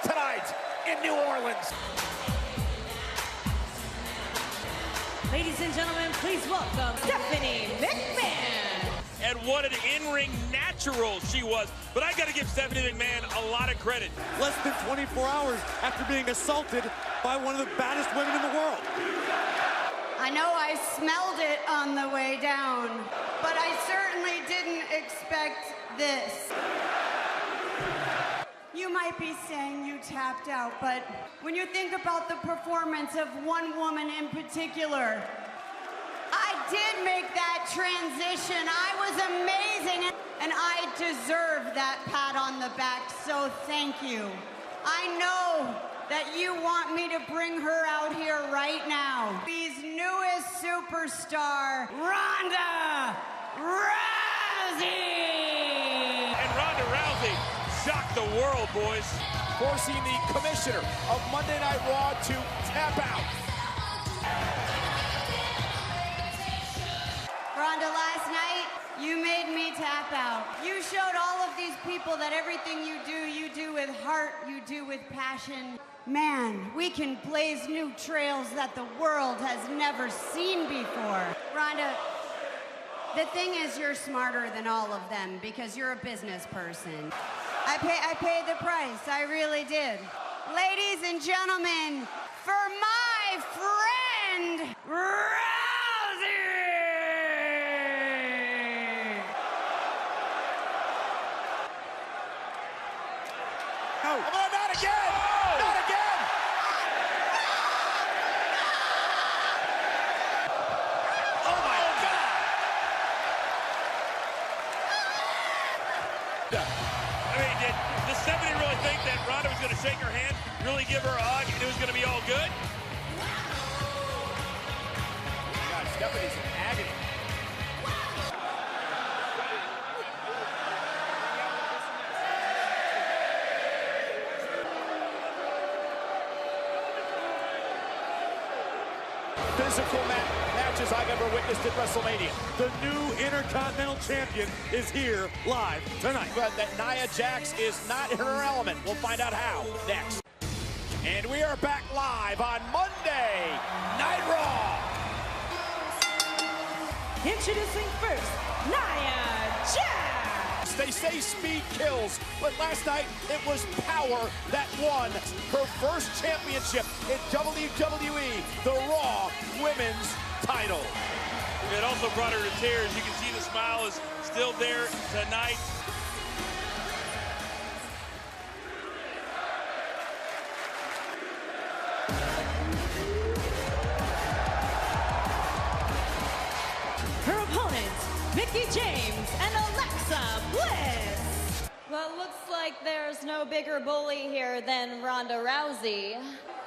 tonight in New Orleans. Ladies and gentlemen, please welcome Stephanie McMahon. And what an in-ring natural she was. But I got to give Stephanie McMahon a lot of credit. Less than 24 hours after being assaulted by one of the baddest women in the world. I know I smelled it on the way down, but I certainly didn't expect this. You might be saying you tapped out, but when you think about the performance of one woman in particular, I did make that transition. I was amazing, and I deserve that pat on the back, so thank you. I know that you want me to bring her out here right now. He's newest superstar, Ronda Rousey! And Ronda Rousey shocked the world, boys. Forcing the commissioner of Monday Night Raw to tap out. Ronda, last night, you made me tap out. You showed all of these people that everything you do with heart, you do with passion. Man, we can blaze new trails that the world has never seen before. Ronda, the thing is you're smarter than all of them because you're a business person. I paid the price, I really did. Ladies and gentlemen, for my friend, Rousey! Oh, not again! Oh. Not again! Oh my God! I mean, did Stephanie really think that Ronda was going to shake her hand, really give her a hug, and it was going to be all good? God, Stephanie's in agony. Physical matches I've ever witnessed at WrestleMania. The new Intercontinental Champion is here live tonight. But that Nia Jax is not in her element. We'll find out how next. And we are back live on Monday Night Raw. Introducing first, Nia Jax. They say speed kills, but last night it was power that won her first championship in WWE, the Raw Women's title. It also brought her to tears. You can see the smile is still there tonight. Her opponents, Mickie James and Alexa Bliss. Well, it looks like there's no bigger bully here than Ronda Rousey.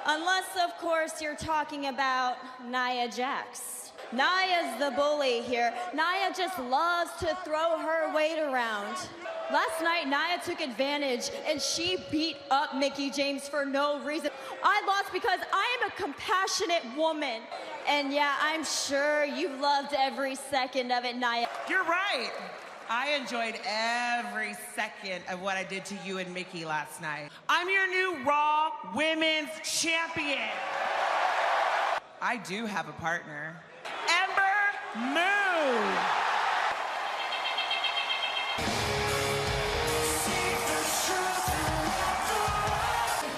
Unless, of course, you're talking about Nia Jax. Nia's the bully here. Nia just loves to throw her weight around. Last night, Nia took advantage, and she beat up Mickie James for no reason. I lost because I am a compassionate woman. And yeah, I'm sure you loved every second of it, Nia. You're right. I enjoyed every second of what I did to you and Mickie last night. I'm your new Raw Women's Champion. I do have a partner. Ember Moon.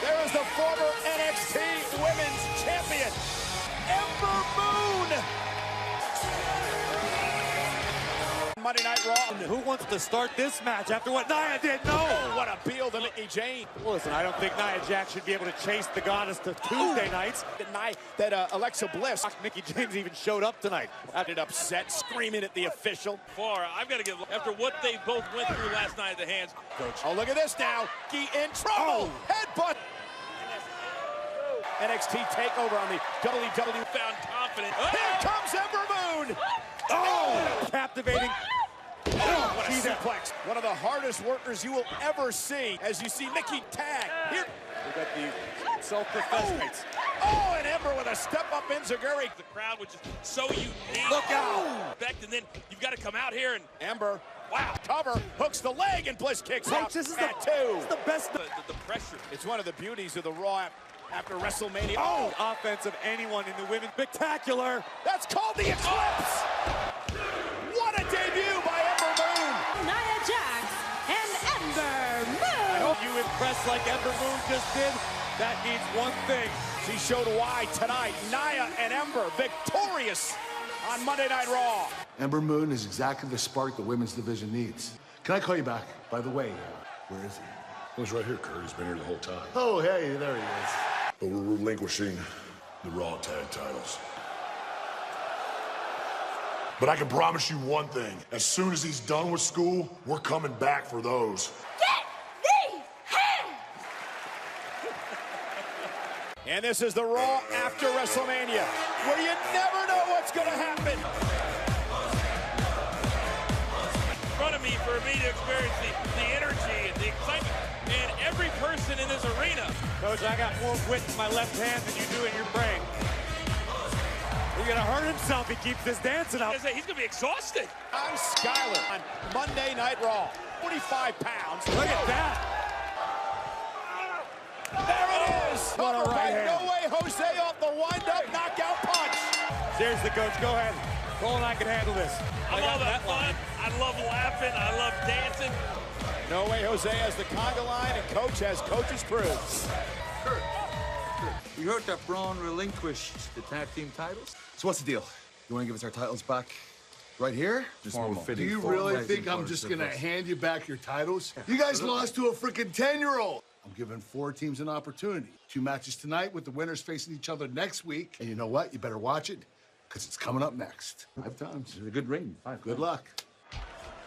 There is the former NXT Women's Champion, Ember Moon. Monday Night Raw. Who wants to start this match after what Nia did? No! Oh, what a appeal to Mickie James. Listen, I don't think Nia Jax should be able to chase the goddess to Tuesday nights. That Alexa Bliss. Mickie James even showed up tonight. Acted upset, screaming at the official. I've got to give, after what they both went through last night at the hands. Coach. Oh, look at this now. He in trouble. Oh. Headbutt. NXT takeover on the WWE. Found confident. Here comes Ember Moon. Oh, captivating. Oh, what a suplex. One of the hardest workers you will ever see as you see Mickie tag. Here. We got the self-defense. Oh, and Ember with a step-up enziguri. The crowd was just so unique. Look out. And then you've got to come out here and Ember Wow. Cover, hooks the leg, and Bliss kicks out This is at two. the best. The pressure. It's one of the beauties of the Raw after WrestleMania. Oh, offense of anyone in the women's spectacular. That's called the Eclipse. What a debut by Ember Moon. Nia Jax and Ember Moon. I hope you impressed like Ember Moon just did. That means one thing. She showed why tonight. Nia and Ember victorious on Monday Night Raw. Ember Moon is exactly the spark the women's division needs. Can I call you back? By the way, where is he? Well, he's right here, Kurt. He's been here the whole time. Oh, hey, there he is. But we're relinquishing the Raw tag titles. But I can promise you one thing. As soon as he's done with school, we're coming back for those. Get these hands! And this is the Raw after WrestleMania, where you never know what's going to happen. In front of me for me to experience the energy and the excitement and every person in this arena. Coach, I got more wit in my left hand than you do in your brain. He's gonna hurt himself. He keeps this dancing up. He's gonna be exhausted. I'm Skyler on Monday Night Raw. 45 pounds. Look at that. There it is. What a Covered right by hand. No Way Jose off the wind-up knockout punch. Seriously, Coach, go ahead. Cole and I can handle this. I love that fun. I love laughing. I love dancing. No Way Jose has the conga line, and Coach has Coach's crew. Kurt, you heard that Braun relinquished the tag team titles? So what's the deal? You want to give us our titles back right here? Just more Do fitting. you really think I'm just going to hand you back your titles? You guys lost to a freaking 10-year-old. I'm giving 4 teams an opportunity. 2 matches tonight with the winners facing each other next week. And you know what? You better watch it, because it's coming up next. 5 times. It's a good ring. Good luck.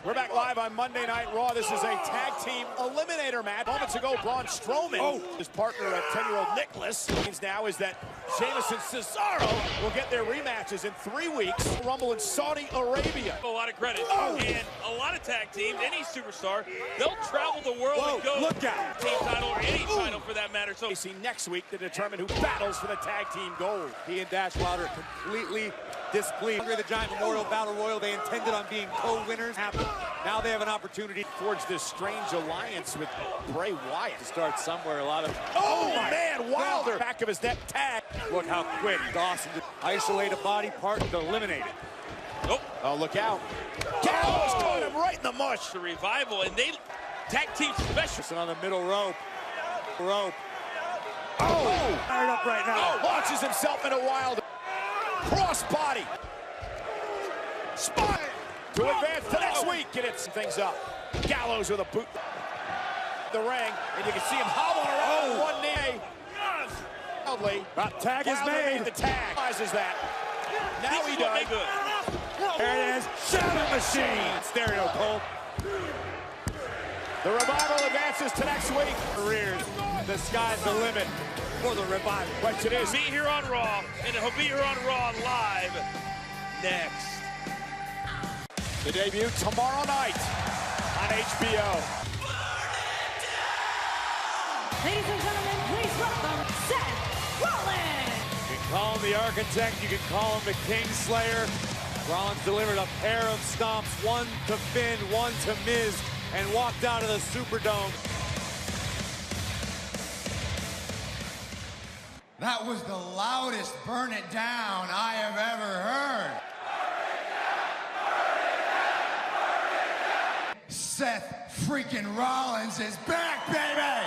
We're back live on Monday Night Raw. This is a tag team eliminator match. Moments ago, Braun Strowman, his partner, 10-year-old Nicholas, means now is that Sheamus and Cesaro will get their rematches in 3 weeks. Rumble in Saudi Arabia. A lot of credit. And a lot of tag teams, any superstar, they'll travel the world and go. Look out. Team title or any title for that matter. So We see next week to determine who battles for the tag team gold. He and Dash Wilder completely displeased. Under the Giant Memorial Battle Royal, they intended on being co-winners. Now they have an opportunity to Forge this strange alliance with Bray Wyatt. to start somewhere. A lot of... Man, Wilder. Back of his neck tag. Look how quick Dawson just isolate a body part to eliminate it. nope. Oh, look out. Gallows caught him right in the mush. The revival, and they tag team special. On the middle rope. Oh! Fired up right now. Launches himself into Wilder. Cross body. Spot to advance to next week. Get it things up. Gallows with a boot. The ring, and you can see him hobbling around on one knee. Wildly. Tag is Wilder made. The tag. Realizes that. Now This he is what does. they good. There it is. Shadow Machine. Stereo Cole. The Revival advances to next week. Careers. The sky's the limit for the Revival. Question is, Be here on Raw, and he'll be here on Raw live next. the debut tomorrow night on HBO. Ladies and gentlemen, please welcome Seth Rollins. You can call him the Architect. You can call him the Kingslayer. Rollins delivered a pair of stomps, one to Finn, one to Miz, and walked out of the Superdome. That was the loudest burn it down I have ever heard. Seth freaking Rollins is back, baby!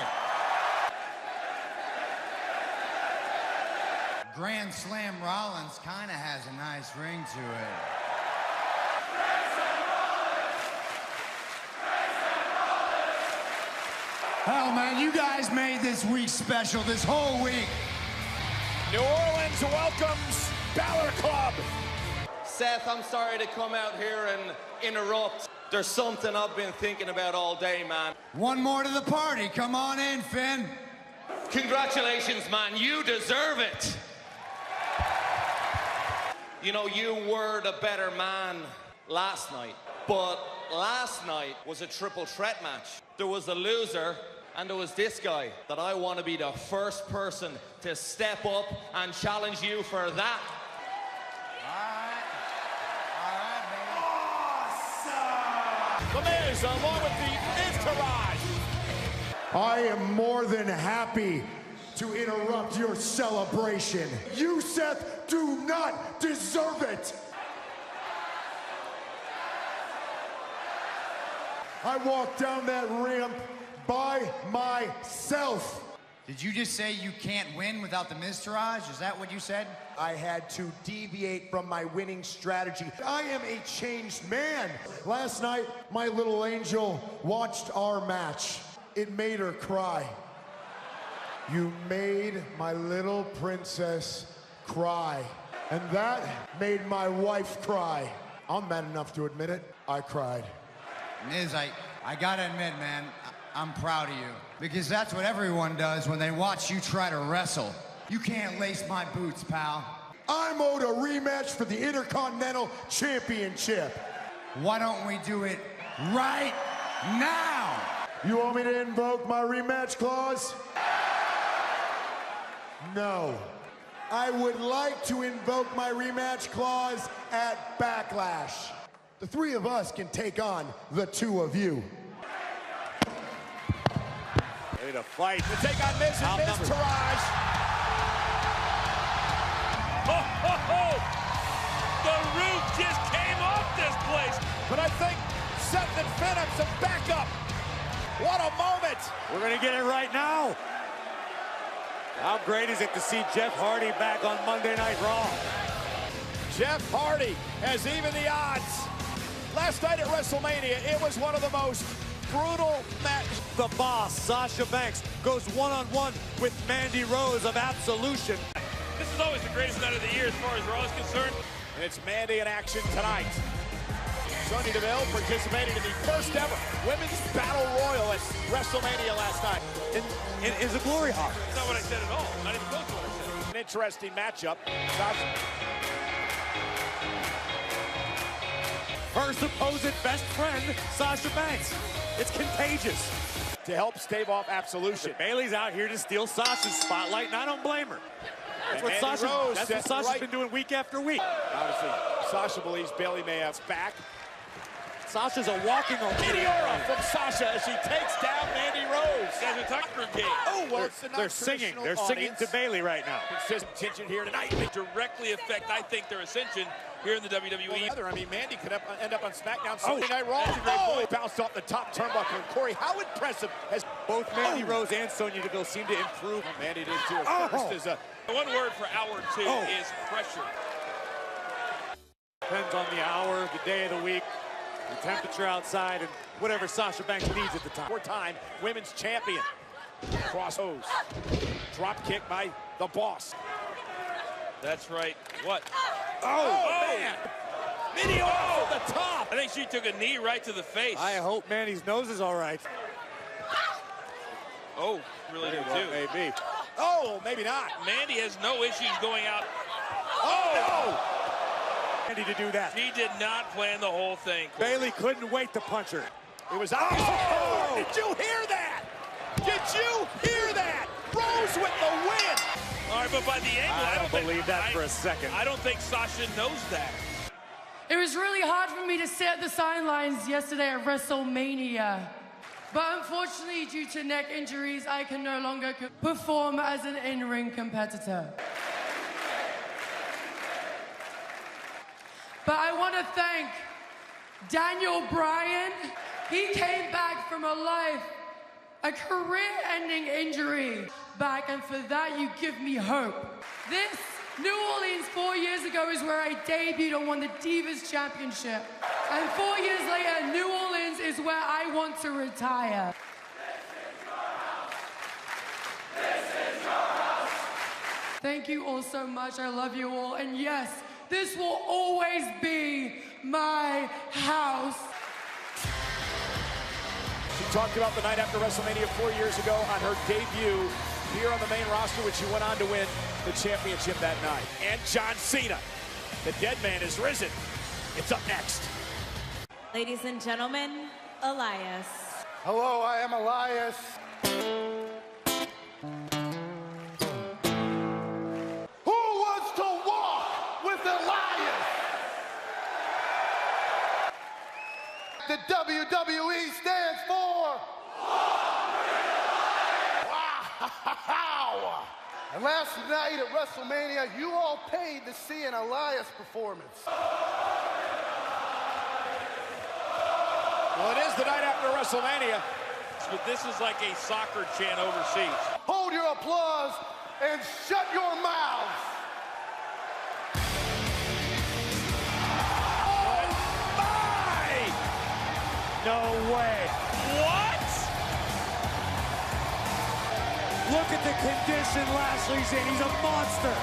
Grand Slam Rollins kind of has a nice ring to it. Hell, man, you guys made this week special, this whole week. New Orleans welcomes Balor Club. Seth, I'm sorry to come out here and interrupt. There's something I've been thinking about all day, man. One more to the party. Come on in, Finn. Congratulations, man. You deserve it. You know, you were the better man last night. But last night was a triple threat match. There was a loser, and there was this guy that I want to be the first person to step up and challenge you for that. All right, baby. The man Miz along with the entourage. I am more than happy to interrupt your celebration. You, Seth, do not deserve it. I walked down that ramp by myself. Did you just say you can't win without the Miztourage? Is that what you said? I had to deviate from my winning strategy. I am a changed man. Last night, my little angel watched our match. It made her cry. You made my little princess cry. And that made my wife cry. I'm man enough to admit it. I cried. Miz, I gotta admit, man, I'm proud of you. Because that's what everyone does when they watch you try to wrestle. You can't lace my boots, pal. I'm owed a rematch for the Intercontinental Championship. Why don't we do it right now? You want me to invoke my rematch clause? No. I would like to invoke my rematch clause at Backlash. The three of us can take on the two of you. Ready to fight. To take on Miz and Miztourage. Ho, ho, ho! The roof just came off this place. But I think Seth and Finn have some backup. What a moment. We're going to get it right now. How great is it to see Jeff Hardy back on Monday Night Raw? Jeff Hardy has even the odds. Last night at WrestleMania, it was one of the most brutal matches. The boss, Sasha Banks, goes one-on-one with Mandy Rose of Absolution. This is always the greatest night of the year as far as Raw is concerned. And it's Mandy in action tonight. Sonya Deville participated in the first ever Women's Battle Royal at WrestleMania last night. And is a glory hawk. That's not what I said at all. Not even close to what I said. An interesting matchup. Sasha. Her supposed best friend, Sasha Banks. It's contagious. To help stave off Absolution. Bayley's out here to steal Sasha's spotlight, and I don't blame her. That's what Sasha's been doing week after week. Obviously, Sasha believes Bayley may have back. Sasha's a walking Meteora from Sasha as she takes down Mandy Rose. Guys are talking for a game. Oh, well, it's they're singing. They're singing to Bayley right now. Consistent tension here tonight. They directly affect, I think, their ascension here in the WWE. I mean, Mandy could end up on SmackDown Sunday Night Raw. Bounced off the top turnbuckle. Corey, how impressive has both Mandy Rose and Sonya Deville seem to improve. Mandy did too. First is a one word for hour two is pressure. Depends on the hour, the day of the week, the temperature outside, and whatever Sasha Banks needs at the time. Four-time women's champion. Cross hose. Drop kick by the boss. That's right. What? Oh man! Meteora from the top. I think she took a knee right to the face. I hope Mandy's nose is all right. Oh, really do too. Maybe. Oh, maybe not. Mandy has no issues going out. Oh! Mandy to do that. She did not plan the whole thing. Bayley couldn't wait to punch her. It was out. Oh! Did you hear that? Did you hear that? Rose with the win. All right, but by the angle, I don't believe that for a second. I don't think Sasha knows that. It was really hard for me to sit at the sidelines yesterday at WrestleMania. But unfortunately, due to neck injuries, I can no longer perform as an in-ring competitor. But I want to thank Daniel Bryan. He came back from a career-ending injury back, and for that, you give me hope. This New Orleans 4 years ago is where I debuted and won the Divas Championship. And 4 years later, New Orleans is where I want to retire. Thank you all so much. I love you all. And yes, this will always be my house. She talked about the night after WrestleMania 4 years ago on her debut here on the main roster, which she went on to win the championship that night. And John Cena, the dead man, is risen. It's up next. Ladies and gentlemen, Elias. Hello, I am Elias. Who wants to walk with Elias? The WWE WWE stands for... Wow! And last night at WrestleMania, you all paid to see an Elias performance. Well, it is the night after WrestleMania. But this is like a soccer chant overseas. Hold your applause and shut your mouths. Oh, my! No way. What? Look at the condition Lashley's in. He's a monster.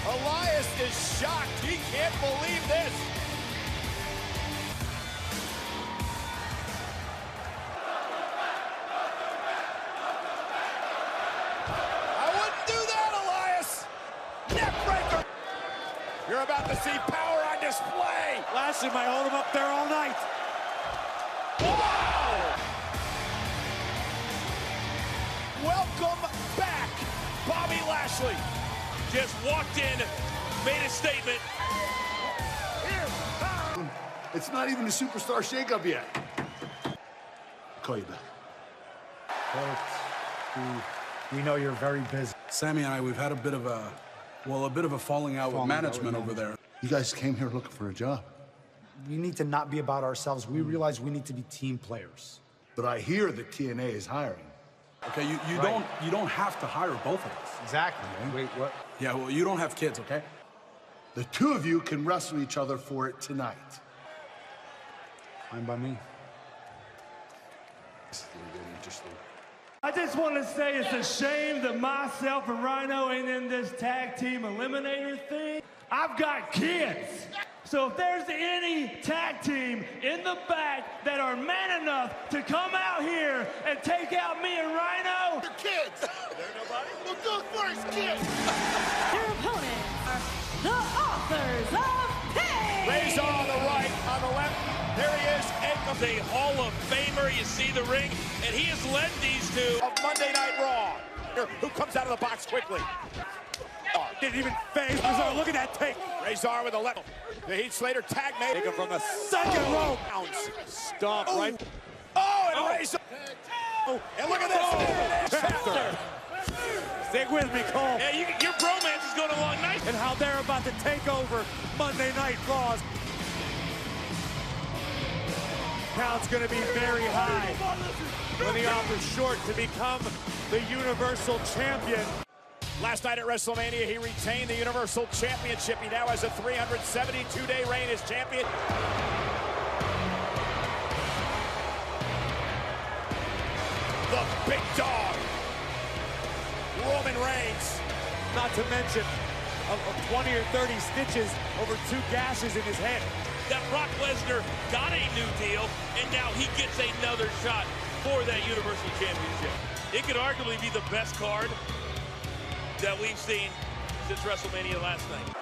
Elias is shocked. He can't believe this. You're about to see power on display. Lashley might hold him up there all night. Wow! Welcome back, Bobby Lashley. Just walked in, made a statement. It's not even a superstar shakeup yet. I'll call you back. We know you're very busy. Sammy and I, we've had a bit of a falling out with management over there. You guys came here looking for a job. We need to not be about ourselves. We realize we need to be team players. But I hear that TNA is hiring. Okay, you don't have to hire both of us. Exactly. Okay? Wait, what? Yeah, well, you don't have kids, okay? The two of you can wrestle each other for it tonight. Fine by me. I just want to say it's a shame that myself and Rhino ain't in this tag team eliminator thing. I've got kids. So if there's any tag team in the back that are man enough to come out here and take out me and Rhino. Your kids. There's nobody. We'll go first, kids. Your opponents are the authors of pain. Razor on the right, on the left. There he is, A Hall of Famer. You see the ring, and he has led these two. Of Monday Night Raw, who comes out of the box quickly. Oh, didn't even phase Razor. Look at that take. Razor with the left. The Heath Slater tag made. Take him from the second rope. Stomp right. Oh, and Razor. Oh, and look at this. Stick with me, Cole. Yeah, your bromance is going along nice. And how they're about to take over Monday Night Raw. Count's going to be very high when the offer's short to become the Universal Champion. Last night at WrestleMania, he retained the Universal Championship. He now has a 372-day reign as champion. The big dog, Roman Reigns. Not to mention 20 or 30 stitches over 2 gashes in his head. That Brock Lesnar got a new deal, and now he gets another shot for that Universal Championship. It could arguably be the best card that we've seen since WrestleMania last night.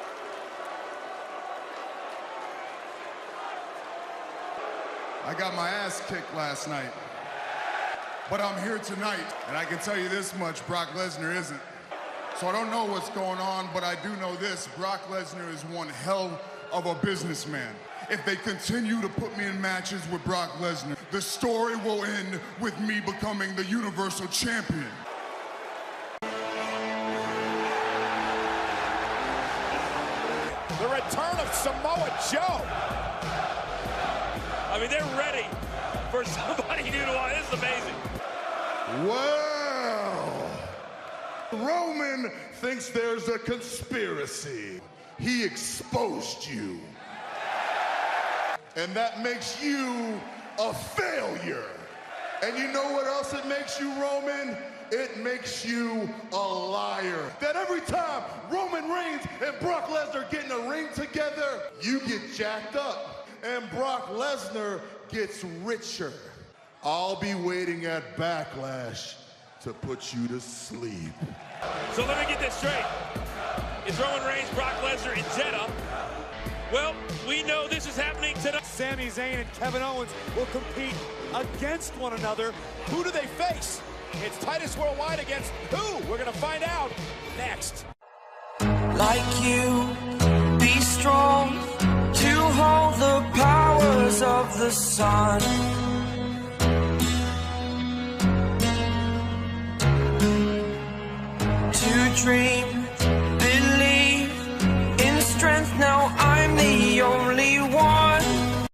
I got my ass kicked last night, but I'm here tonight, and I can tell you this much, Brock Lesnar isn't. So I don't know what's going on, but I do know this, Brock Lesnar is one hell of a businessman. If they continue to put me in matches with Brock Lesnar, the story will end with me becoming the Universal Champion. The return of Samoa Joe. I mean, they're ready for somebody new to watch. This is amazing. Well, Roman thinks there's a conspiracy. He exposed you. And that makes you a failure. And you know what else it makes you, Roman? It makes you a liar. That every time Roman Reigns and Brock Lesnar get in a ring together, you get jacked up. And Brock Lesnar gets richer. I'll be waiting at Backlash to put you to sleep. So let me get this straight. Is Roman Reigns, Brock Lesnar, and Jeddah? Well, we know this is happening tonight. Sami Zayn and Kevin Owens will compete against one another. Who do they face? It's Titus Worldwide against who? We're going to find out next. Like you, be strong to hold the powers of the sun.